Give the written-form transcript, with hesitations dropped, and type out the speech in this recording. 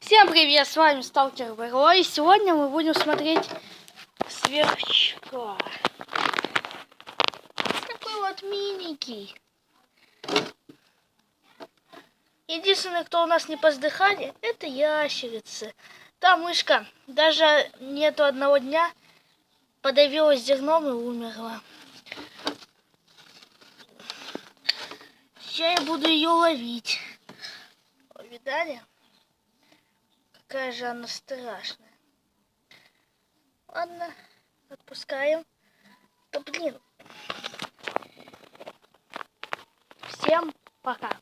Всем привет, с вами Сталкер Бэрло, и сегодня мы будем смотреть сверчка. Такой вот миникий. Единственный, кто у нас не по сдыханию, это ящерицы. Та мышка даже нету одного дня, подавилась зерном и умерла. Сейчас я буду ее ловить. Видали? Какая же она страшная. Ладно, отпускаем. Да блин. Всем пока.